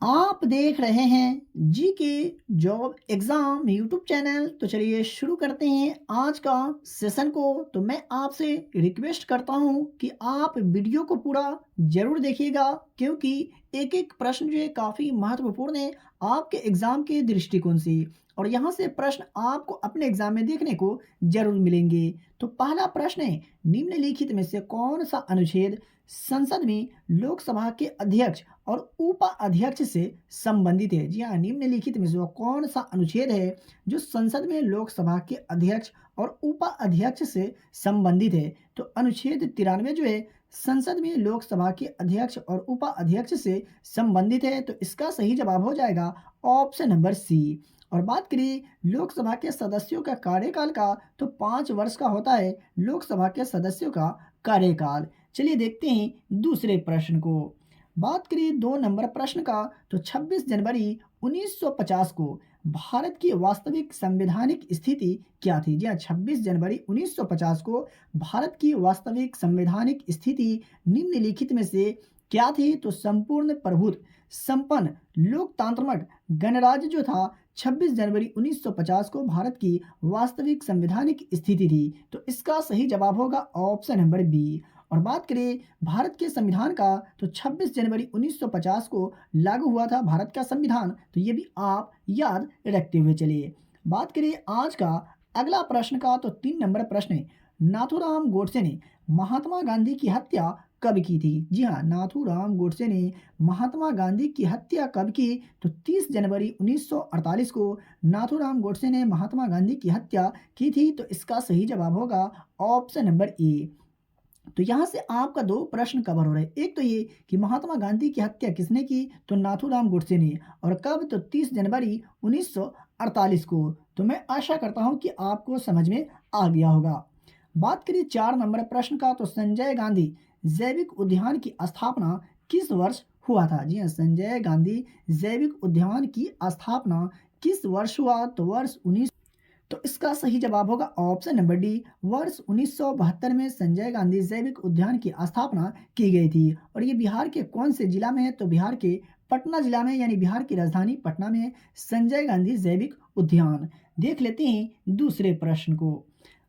आप देख रहे हैं जी के जॉब एग्ज़ाम यूट्यूब चैनल। तो चलिए शुरू करते हैं आज का सेशन को। तो मैं आपसे रिक्वेस्ट करता हूं कि आप वीडियो को पूरा ज़रूर देखिएगा, क्योंकि एक-एक प्रश्न जो है काफ़ी महत्वपूर्ण है आपके एग्ज़ाम के दृष्टिकोण से, और यहाँ से प्रश्न आपको अपने एग्ज़ाम में देखने को ज़रूर मिलेंगे। तो पहला प्रश्न है, निम्नलिखित में से कौन-सा अनुच्छेद संसद में लोकसभा के अध्यक्ष और उपाध्यक्ष से संबंधित है? जी हाँ, निम्नलिखित में से वो कौन सा अनुच्छेद है जो संसद में लोकसभा के अध्यक्ष और उपाध्यक्ष से संबंधित है? तो अनुच्छेद 93 जो है संसद में लोकसभा के अध्यक्ष और उपाध्यक्ष से संबंधित है। तो इसका सही जवाब हो जाएगा ऑप्शन नंबर सी। और बात करिए लोकसभा के सदस्यों का कार्यकाल का, तो 5 वर्ष का होता है लोकसभा के सदस्यों का कार्यकाल। चलिए देखते हैं दूसरे प्रश्न को। बात करें 2 नंबर प्रश्न का, तो 26 जनवरी 1950 को भारत की वास्तविक संवैधानिक स्थिति क्या थी? जी हाँ, 26 जनवरी 1950 को भारत की वास्तविक संवैधानिक स्थिति निम्नलिखित में से क्या थी? तो संपूर्ण प्रभुत्व संपन्न लोकतांत्रिक गणराज्य जो था 26 जनवरी 1950 को भारत की वास्तविक संवैधानिक स्थिति थी। तो इसका सही जवाब होगा ऑप्शन नंबर बी। और बात करें भारत के संविधान का, तो 26 जनवरी 1950 को लागू हुआ था भारत का संविधान। तो ये भी आप याद रखते हुए चलिए। बात करें आज का अगला प्रश्न का, तो 3 नंबर प्रश्न है, नाथूराम गोडसे ने महात्मा गांधी की हत्या कब की थी? जी हाँ, नाथूराम गोडसे ने महात्मा गांधी की हत्या कब की? तो 30 जनवरी 1948 को नाथूराम गोडसे ने महात्मा गांधी की हत्या की थी। तो इसका सही जवाब होगा ऑप्शन नंबर ए। तो यहाँ से आपका 2 प्रश्न कवर हो रहे हैं। एक तो ये कि महात्मा गांधी की हत्या किसने की? तो नाथूराम गोडसे ने। और कब? तो 30 जनवरी 1948 को। तो मैं आशा करता हूँ कि आपको समझ में आ गया होगा। बात करिए 4 नंबर प्रश्न का, तो संजय गांधी जैविक उद्यान की स्थापना किस वर्ष हुआ था? जी हाँ, संजय गांधी जैविक उद्यान की स्थापना किस वर्ष हुआ? तो वर्ष 19, तो इसका सही जवाब होगा ऑप्शन नंबर डी। वर्ष 1972 में संजय गांधी जैविक उद्यान की स्थापना की गई थी। और ये बिहार के कौन से जिला में है? तो बिहार के पटना जिला में, यानी बिहार की राजधानी पटना में संजय गांधी जैविक उद्यान। देख लेते हैं दूसरे प्रश्न को।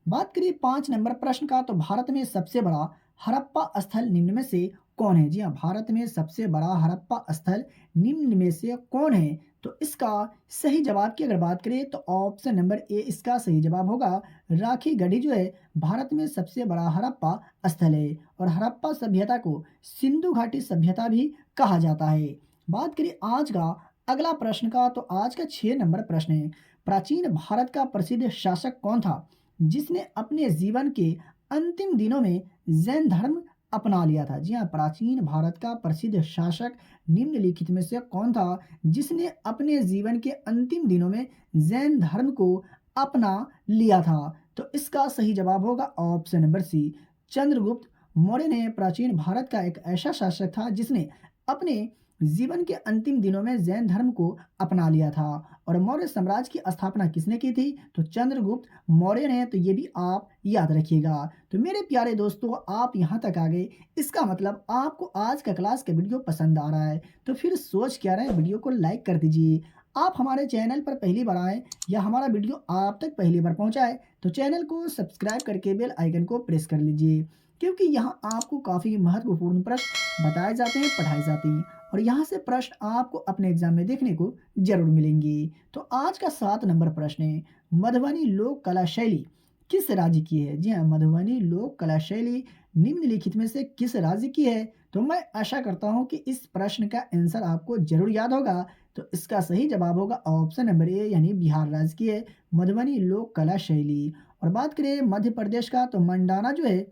बात करिए 5 नंबर प्रश्न का, तो भारत में सबसे बड़ा हड़प्पा स्थल निम्न में से कौन है? जी हाँ, भारत में सबसे बड़ा हड़प्पा स्थल निम्न में से कौन है? तो इसका सही जवाब की अगर बात करें, तो ऑप्शन नंबर ए इसका सही जवाब होगा। राखी गढ़ी जो है भारत में सबसे बड़ा हड़प्पा स्थल है। और हड़प्पा सभ्यता को सिंधु घाटी सभ्यता भी कहा जाता है। बात करिए आज का अगला प्रश्न का, तो आज का 6 नंबर प्रश्न है, प्राचीन भारत का प्रसिद्ध शासक कौन था जिसने अपने जीवन के अंतिम दिनों में जैन धर्म अपना लिया था? जी हाँ, प्राचीन भारत का प्रसिद्ध शासक निम्नलिखित में से कौन था जिसने अपने जीवन के अंतिम दिनों में जैन धर्म को अपना लिया था? तो इसका सही जवाब होगा option number C. Chandragupta Maurya ने प्राचीन भारत का एक ऐसा शासक था जिसने अपने जीवन के अंतिम दिनों में जैन धर्म को अपना लिया था। और मौर्य साम्राज्य की स्थापना किसने की थी? तो चंद्रगुप्त मौर्य ने। तो ये भी आप याद रखिएगा। तो मेरे प्यारे दोस्तों, आप यहाँ तक आ गए, इसका मतलब आपको आज का क्लास का वीडियो पसंद आ रहा है। तो फिर सोच क्या रहे हैं, वीडियो को लाइक कर दीजिए। आप हमारे चैनल पर पहली बार आएँ या हमारा वीडियो आप तक पहली बार पहुँचाए, तो चैनल को सब्सक्राइब करके बेल आइकन को प्रेस कर लीजिए, क्योंकि यहाँ आपको काफ़ी महत्वपूर्ण प्रश्न बताए जाते हैं, पढ़ाए जाते हैं, और यहाँ से प्रश्न आपको अपने एग्जाम में देखने को जरूर मिलेंगे। तो आज का 7 नंबर प्रश्न है, मधुबनी लोक कला शैली किस राज्य की है? जी हाँ, मधुबनी लोक कला शैली निम्नलिखित में से किस राज्य की है? तो मैं आशा करता हूँ कि इस प्रश्न का आंसर आपको जरूर याद होगा। तो इसका सही जवाब होगा ऑप्शन नंबर ए, यानी बिहार राज्य की है मधुबनी लोक कला शैली। और बात करें मध्य प्रदेश का, तो मंडाना जो है,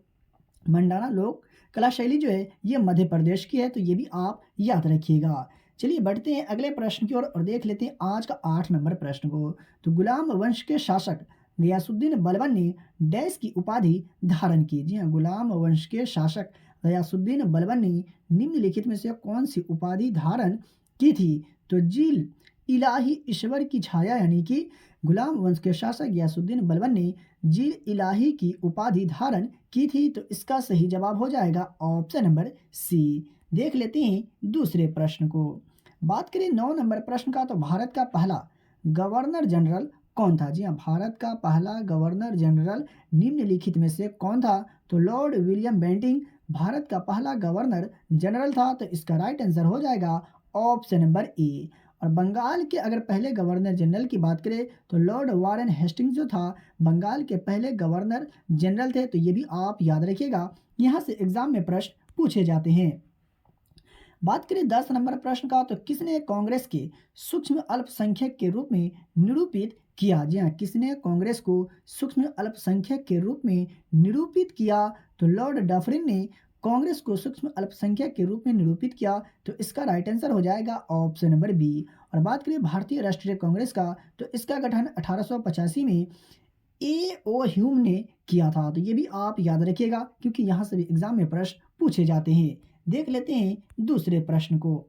मंडाना लोक कला शैली जो है ये मध्य प्रदेश की है। तो ये भी आप याद रखिएगा। चलिए बढ़ते हैं अगले प्रश्न की ओर और देख लेते हैं आज का 8 नंबर प्रश्न को। तो गुलाम वंश के शासक गयासुद्दीन बलबन ने डैश की उपाधि धारण की? जी हाँ, गुलाम वंश के शासक गयासुद्दीन बलबन ने निम्नलिखित में से कौन सी उपाधि धारण की थी? तो जिल इलाही ईश्वर की छाया, यानी कि गुलाम वंश के शासक गयासुद्दीन बलबन ने जिल इलाही की उपाधि धारण की थी। तो इसका सही जवाब हो जाएगा ऑप्शन नंबर सी। देख लेते हैं दूसरे प्रश्न को। बात करें 9 नंबर प्रश्न का, तो भारत का पहला गवर्नर जनरल कौन था? जी हाँ, भारत का पहला गवर्नर जनरल निम्नलिखित में से कौन था? तो लॉर्ड विलियम बेंटिंक भारत का पहला गवर्नर जनरल था। तो इसका राइट आंसर हो जाएगा ऑप्शन नंबर ए। और बंगाल के अगर पहले गवर्नर जनरल की बात करें, तो लॉर्ड वारेन हेस्टिंग्स जो था बंगाल के पहले गवर्नर जनरल थे। तो ये भी आप याद रखिएगा, यहाँ से एग्जाम में प्रश्न पूछे जाते हैं। बात करें 10 नंबर प्रश्न का, तो किसने कांग्रेस के सूक्ष्म अल्पसंख्यक के रूप में निरूपित किया? जी हाँ, किसने कांग्रेस को सूक्ष्म अल्पसंख्यक के रूप में निरूपित किया? तो लॉर्ड डफरिन ने कांग्रेस को सूक्ष्म अल्पसंख्यक के रूप में निरूपित किया। तो इसका राइट आंसर हो जाएगा ऑप्शन नंबर बी। और बात करें भारतीय राष्ट्रीय कांग्रेस का, तो इसका गठन 1885 में ए ओ ह्यूम ने किया था। तो ये भी आप याद रखिएगा, क्योंकि यहाँ से भी एग्जाम में प्रश्न पूछे जाते हैं। देख लेते हैं दूसरे प्रश्न को।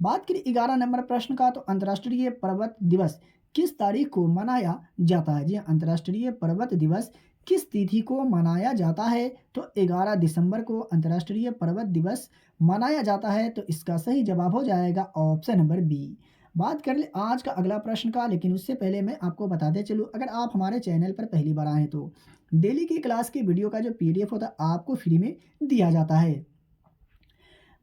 बात करें 11 नंबर प्रश्न का, तो अंतर्राष्ट्रीय पर्वत दिवस किस तारीख को मनाया जाता है? जी हाँ, अंतर्राष्ट्रीय पर्वत दिवस किस तिथि को मनाया जाता है? तो 11 दिसंबर को अंतर्राष्ट्रीय पर्वत दिवस मनाया जाता है। तो इसका सही जवाब हो जाएगा ऑप्शन नंबर बी। बात कर ले आज का अगला प्रश्न का, लेकिन उससे पहले मैं आपको बताते चलूँ, अगर आप हमारे चैनल पर पहली बार आए तो डेली की क्लास के वीडियो का जो पीडीएफ होता है आपको फ्री में दिया जाता है।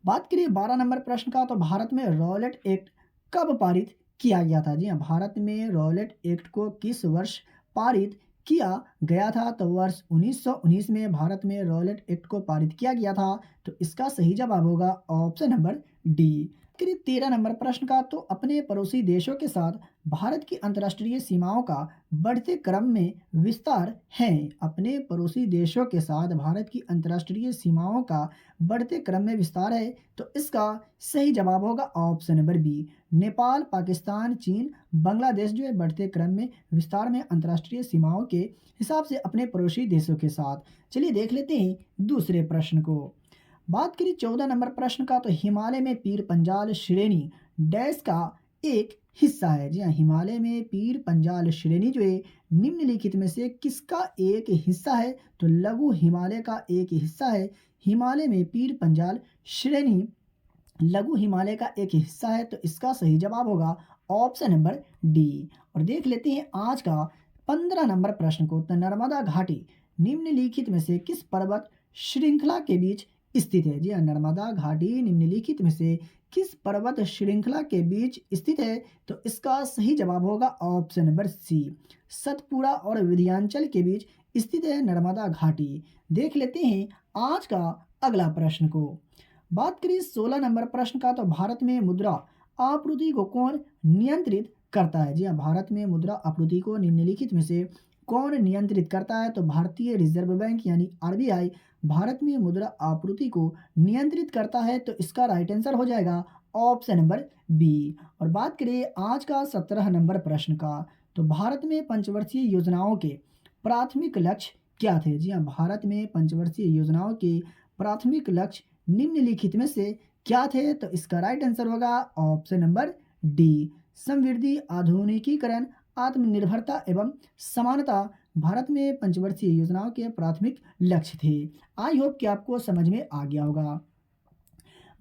बात करिए 12 नंबर प्रश्न का, तो भारत में रॉलेट एक्ट कब पारित किया गया था? जी हाँ, भारत में रॉलेट एक्ट को किस वर्ष पारित किया गया था? तो वर्ष 1919 में भारत में रॉलेट एक्ट को पारित किया गया था। तो इसका सही जवाब होगा ऑप्शन नंबर डी। करीब 13 नंबर प्रश्न का, तो अपने पड़ोसी देशों के साथ भारत की अंतर्राष्ट्रीय सीमाओं का बढ़ते क्रम में विस्तार है। अपने पड़ोसी देशों के साथ भारत की अंतर्राष्ट्रीय सीमाओं का बढ़ते क्रम में विस्तार है। तो इसका सही जवाब होगा option number B. Nepal, Pakistan, चीन, बांग्लादेश जो है बढ़ते क्रम में विस्तार में अंतर्राष्ट्रीय सीमाओं के हिसाब से अपने पड़ोसी देशों के साथ। चलिए देख लेते हैं दूसरे प्रश्न को। बात करें 14 नंबर प्रश्न का, तो हिमालय में पीर पंजाल श्रेणी डैश का एक हिस्सा है। जी हाँ, हिमालय में पीर पंजाल श्रेणी जो है निम्नलिखित में से किसका एक हिस्सा है? तो लघु हिमालय का एक हिस्सा है। हिमालय में पीर पंजाल श्रेणी लघु हिमालय का एक हिस्सा है। तो इसका सही जवाब होगा ऑप्शन नंबर डी। और देख लेते हैं आज का 15 नंबर प्रश्न को, तो नर्मदा घाटी निम्नलिखित में से किस पर्वत श्रृंखला के बीच स्थित है? जी हाँ, नर्मदा घाटी निम्नलिखित में से किस पर्वत श्रृंखला के बीच स्थित है? तो इसका सही जवाब होगा ऑप्शन नंबर सी। सतपुड़ा और विंध्याचल के बीच स्थित है नर्मदा घाटी। देख लेते हैं आज का अगला प्रश्न को। बात करें 16 नंबर प्रश्न का, तो भारत में मुद्रा आपूर्ति को कौन नियंत्रित करता है? जी हाँ, भारत में मुद्रा आपूर्ति को निम्नलिखित में से कौन नियंत्रित करता है? तो भारतीय रिजर्व बैंक यानी आरबीआई भारत में मुद्रा आपूर्ति को नियंत्रित करता है। तो इसका राइट आंसर हो जाएगा ऑप्शन नंबर बी। और बात करें आज का 17 नंबर प्रश्न का, तो भारत में पंचवर्षीय योजनाओं के प्राथमिक लक्ष्य क्या थे? जी हाँ, भारत में पंचवर्षीय योजनाओं के प्राथमिक लक्ष्य निम्नलिखित में से क्या थे? तो इसका राइट आंसर होगा ऑप्शन नंबर डी। समृद्धि, आधुनिकीकरण, आत्मनिर्भरता एवं समानता भारत में पंचवर्षीय योजनाओं के प्राथमिक लक्ष्य थे। आई होप कि आपको समझ में आ गया होगा।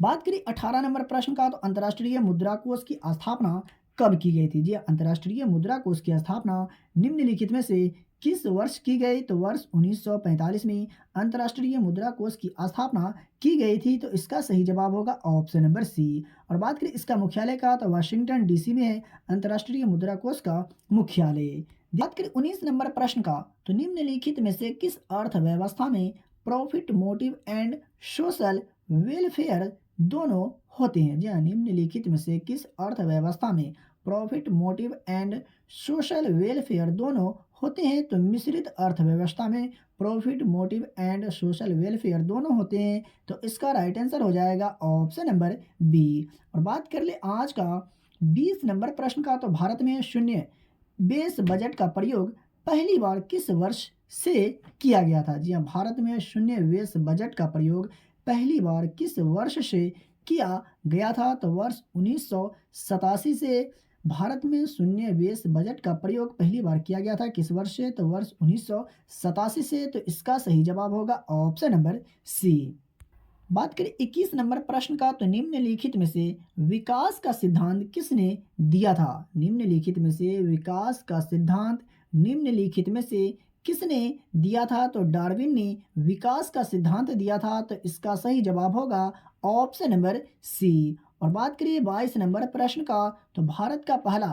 बात करें 18 नंबर प्रश्न का, तो अंतर्राष्ट्रीय मुद्रा कोष की स्थापना कब की गई थी? जी, अंतर्राष्ट्रीय मुद्रा कोष की स्थापना निम्नलिखित में से किस वर्ष की गई? तो वर्ष 1945 में अंतर्राष्ट्रीय मुद्रा कोष की स्थापना की गई थी। तो इसका सही जवाब होगा ऑप्शन नंबर सी। और बात करें इसका मुख्यालय का, तो वाशिंगटन डीसी में है अंतर्राष्ट्रीय मुद्रा कोष का मुख्यालय। बात करें 19 नंबर प्रश्न का, तो निम्नलिखित में से किस अर्थव्यवस्था में profit motive and social welfare दोनों होते हैं? जी हाँ, निम्नलिखित में से किस अर्थव्यवस्था में profit motive and social welfare दोनों होते हैं? तो मिश्रित अर्थव्यवस्था में profit motive and social welfare दोनों होते हैं। तो इसका राइट आंसर हो जाएगा ऑप्शन नंबर बी। और बात कर ले आज का 20 नंबर प्रश्न का, तो भारत में शून्य बेस बजट का प्रयोग पहली बार किस वर्ष से किया गया था? जी हाँ, भारत में शून्य बेस बजट का प्रयोग पहली बार किस वर्ष से किया गया था? तो वर्ष 1987 से भारत में शून्य बेस बजट का प्रयोग पहली बार किया गया था। किस वर्ष से? तो वर्ष 1987 से। तो इसका सही जवाब होगा ऑप्शन नंबर सी। बात करें 21 नंबर प्रश्न का, तो निम्नलिखित में से विकास का सिद्धांत किसने दिया था? निम्नलिखित में से विकास का सिद्धांत निम्नलिखित में से किसने दिया था? तो डार्विन ने विकास का सिद्धांत दिया था। तो इसका सही जवाब होगा ऑप्शन नंबर सी। और बात करिए 22 नंबर प्रश्न का, तो भारत का पहला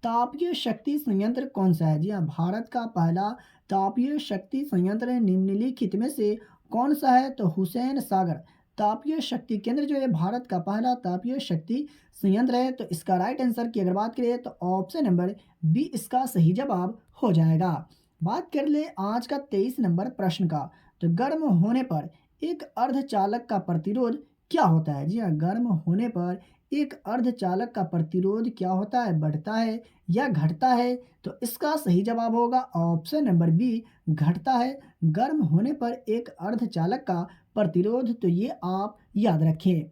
तापीय शक्ति संयंत्र कौन सा है? जी हाँ, भारत का पहला तापीय शक्ति संयंत्र निम्नलिखित में से कौन सा है? तो हुसैन सागर तापीय शक्ति केंद्र जो है भारत का पहला तापीय शक्ति संयंत्र है। तो इसका राइट आंसर की अगर बात करें, तो ऑप्शन नंबर बी इसका सही जवाब हो जाएगा। बात कर ले आज का 23 नंबर प्रश्न का, तो गर्म होने पर एक अर्धचालक का प्रतिरोध क्या होता है? जी हाँ, गर्म होने पर एक अर्धचालक का प्रतिरोध क्या होता है? बढ़ता है या घटता है? तो इसका सही जवाब होगा ऑप्शन नंबर बी, घटता है। गर्म होने पर एक अर्धचालक का प्रतिरोध, तो ये आप याद रखें।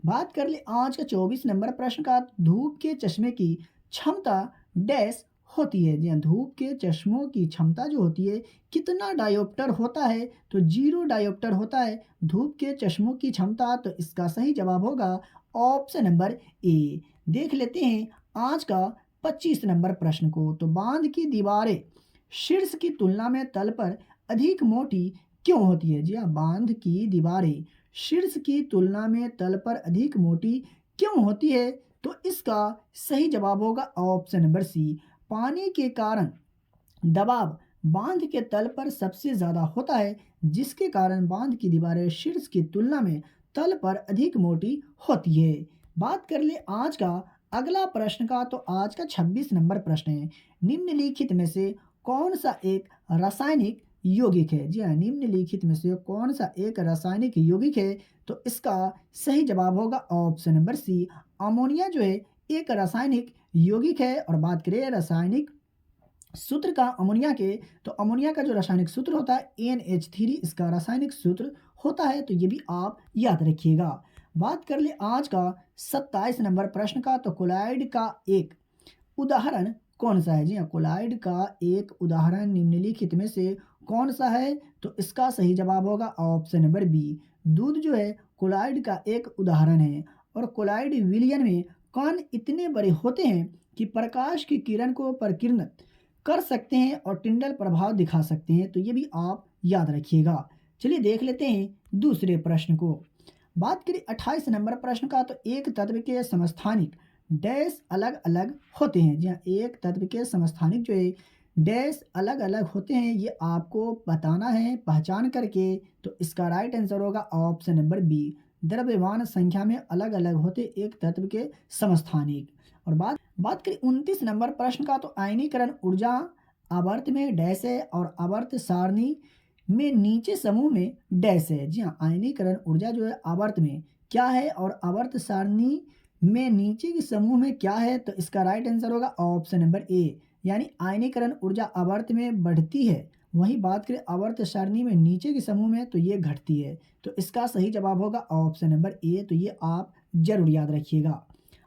बात कर ले आज का 24 नंबर प्रश्न का, धूप के चश्मे की क्षमता डैश होती है? जी हाँ, धूप के चश्मों की क्षमता जो होती है कितना डायोप्टर होता है? तो 0 डायोप्टर होता है धूप के चश्मों की क्षमता। तो इसका सही जवाब होगा ऑप्शन नंबर ए। देख लेते हैं आज का 25 नंबर प्रश्न को, तो बांध की दीवारें शीर्ष की तुलना में तल पर अधिक मोटी क्यों होती है? जी हाँ, बांध की दीवारें शीर्ष की तुलना में तल पर अधिक मोटी क्यों होती है? तो इसका सही जवाब होगा ऑप्शन नंबर सी। पानी के कारण दबाव बांध के तल पर सबसे ज़्यादा होता है, जिसके कारण बांध की दीवारें शीर्ष की तुलना में तल पर अधिक मोटी होती है। बात कर ले आज का अगला प्रश्न का, तो आज का 26 नंबर प्रश्न है, निम्नलिखित में से कौन सा एक रासायनिक यौगिक है? जी हाँ, निम्नलिखित में से कौन सा एक रासायनिक यौगिक है? तो इसका सही जवाब होगा ऑप्शन नंबर सी। अमोनिया जो है एक रासायनिक यौगिक है। और बात करें रासायनिक सूत्र का अमोनिया के, तो अमोनिया का जो रासायनिक सूत्र होता है NH3 इसका रासायनिक सूत्र होता है। तो ये भी आप याद रखिएगा। बात कर ले आज का 27 नंबर प्रश्न का, तो कोलाइड का एक उदाहरण कौन सा है? जी हाँ, कोलाइड का एक उदाहरण निम्नलिखित में से कौन सा है? तो इसका सही जवाब होगा ऑप्शन नंबर बी। दूध जो है कोलाइड का एक उदाहरण है। और कोलाइड विलयन में कण इतने बड़े होते हैं कि प्रकाश की किरण को प्रकीर्णित कर सकते हैं और टिंडल प्रभाव दिखा सकते हैं। तो ये भी आप याद रखिएगा। चलिए देख लेते हैं दूसरे प्रश्न को। बात करें 28 नंबर प्रश्न का, तो एक तत्व के समस्थानिक डैश अलग अलग होते हैं। जी हाँ, एक तत्व के समस्थानिक जो है डैश अलग अलग होते हैं, ये आपको बताना है पहचान करके। तो इसका राइट आंसर होगा ऑप्शन नंबर बी। द्रव्यमान संख्या में अलग अलग होते एक तत्व के समस्थानिक। और बात बात करें 29 नंबर प्रश्न का, तो आयनीकरण ऊर्जा आवर्त में डैश है और आवर्त सारणी में नीचे समूह में डैश है। जी हाँ, आयनीकरण ऊर्जा जो है आवर्त में क्या है और आवर्त सारणी में नीचे के समूह में क्या है? तो इसका राइट आंसर होगा ऑप्शन नंबर ए, यानी आयनीकरण ऊर्जा आवर्त में बढ़ती है, वही बात करें आवर्त सारणी में नीचे के समूह में तो ये घटती है। तो इसका सही जवाब होगा ऑप्शन नंबर ए। तो ये आप जरूर याद रखिएगा।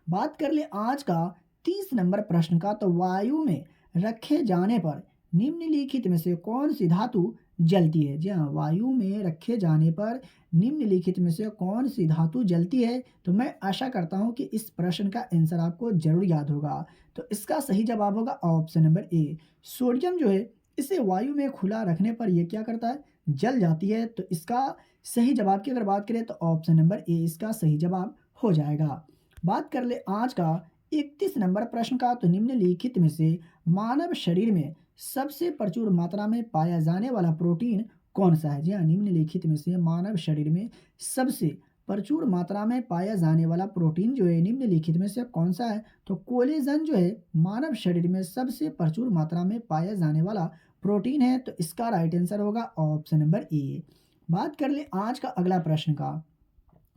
बात कर ले आज का 30 नंबर प्रश्न का, तो वायु में रखे जाने पर निम्नलिखित में से कौन सी धातु जलती है? जी हाँ, वायु में रखे जाने पर निम्नलिखित में से कौन सी धातु जलती है? तो मैं आशा करता हूँ कि इस प्रश्न का आंसर आपको जरूर याद होगा। तो इसका सही जवाब होगा ऑप्शन नंबर ए। सोडियम जो है इसे वायु में खुला रखने पर यह क्या करता है? जल जाती है। तो इसका सही जवाब की अगर बात करें, तो ऑप्शन नंबर ए इसका सही जवाब हो जाएगा। बात कर ले आज का 31 नंबर प्रश्न का, तो निम्नलिखित में से मानव शरीर में सबसे प्रचुर मात्रा में पाया जाने वाला प्रोटीन कौन सा है? जी हाँ, निम्नलिखित में से मानव शरीर में सबसे प्रचुर मात्रा में पाया जाने वाला प्रोटीन जो है निम्नलिखित में से कौन सा है? तो कोलेजन जो है मानव शरीर में सबसे प्रचुर मात्रा में पाया जाने वाला प्रोटीन है। तो इसका राइट आंसर होगा ऑप्शन नंबर ए। बात कर ले आज का अगला प्रश्न का,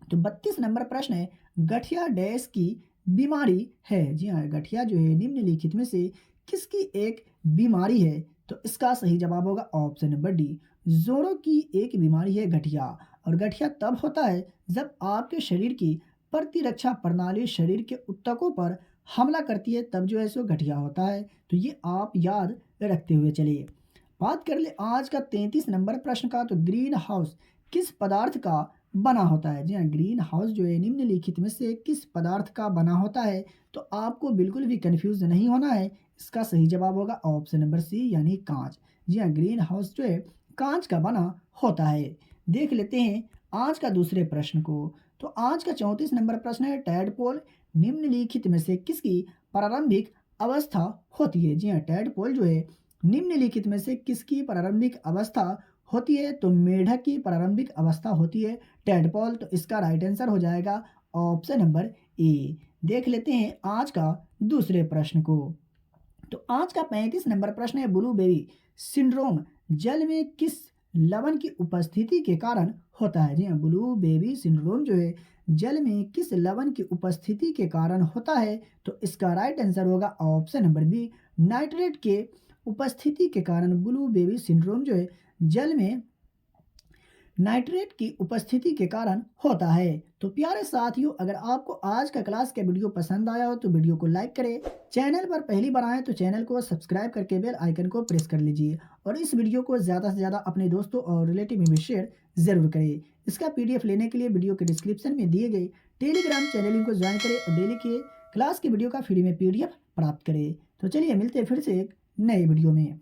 तो 32 नंबर प्रश्न है, गठिया डैश की बीमारी है? जी हाँ, गठिया जो है निम्नलिखित में से किसकी एक बीमारी है? तो इसका सही जवाब होगा ऑप्शन नंबर डी। जोड़ों की एक बीमारी है गठिया। और गठिया तब होता है जब आपके शरीर की प्रतिरक्षा प्रणाली शरीर के ऊतकों पर हमला करती है, तब जो है सो गठिया होता है। तो ये आप याद रखते हुए चलिए। बात कर ले आज का 33 नंबर प्रश्न का, तो ग्रीन हाउस किस पदार्थ का बना होता है? जी हाँ, ग्रीन हाउस जो है निम्नलिखित में से किस पदार्थ का बना होता है? तो आपको बिल्कुल भी कन्फ्यूज़ नहीं होना है। इसका सही जवाब होगा ऑप्शन नंबर सी यानी काँच। जी हाँ, ग्रीन हाउस जो है काँच का बना होता है। देख लेते हैं आज का दूसरे प्रश्न को। तो आज का 34 नंबर प्रश्न है टैडपोल निम्नलिखित में से किसकी प्रारंभिक अवस्था होती है? जी हाँ, टैडपोल जो है निम्नलिखित में से किसकी प्रारंभिक अवस्था होती है? तो मेढक की प्रारंभिक अवस्था होती है टैडपोल। तो इसका राइट आंसर हो जाएगा ऑप्शन नंबर ए। देख लेते हैं आज का दूसरे प्रश्न को। तो आज का 35 नंबर प्रश्न है ब्लूबेरी सिंड्रोम जल में किस लवण की उपस्थिति के कारण होता है? जी हाँ, ब्लूबेरी सिंड्रोम जो है जल में किस लवण की उपस्थिति के कारण होता है? तो इसका राइट आंसर होगा ऑप्शन नंबर बी नाइट्रेट के उपस्थिति के कारण ब्लूबेरी सिंड्रोम जो है जल में नाइट्रेट की उपस्थिति के कारण होता है। तो प्यारे साथियों, अगर आपको आज का क्लास का वीडियो पसंद आया हो तो वीडियो को लाइक करें। चैनल पर पहली बार आए तो चैनल को सब्सक्राइब करके बेल आइकन को प्रेस कर लीजिए और इस वीडियो को ज़्यादा से ज़्यादा अपने दोस्तों और रिलेटिव में भी शेयर ज़रूर करें। इसका पीडीएफ लेने के लिए वीडियो के डिस्क्रिप्शन में दिए गए टेलीग्राम चैनल लिंक को ज्वाइन करें और डेली के क्लास की वीडियो का फ्री में पीडीएफ प्राप्त करें। तो चलिए मिलते हैं फिर से एक नए वीडियो में।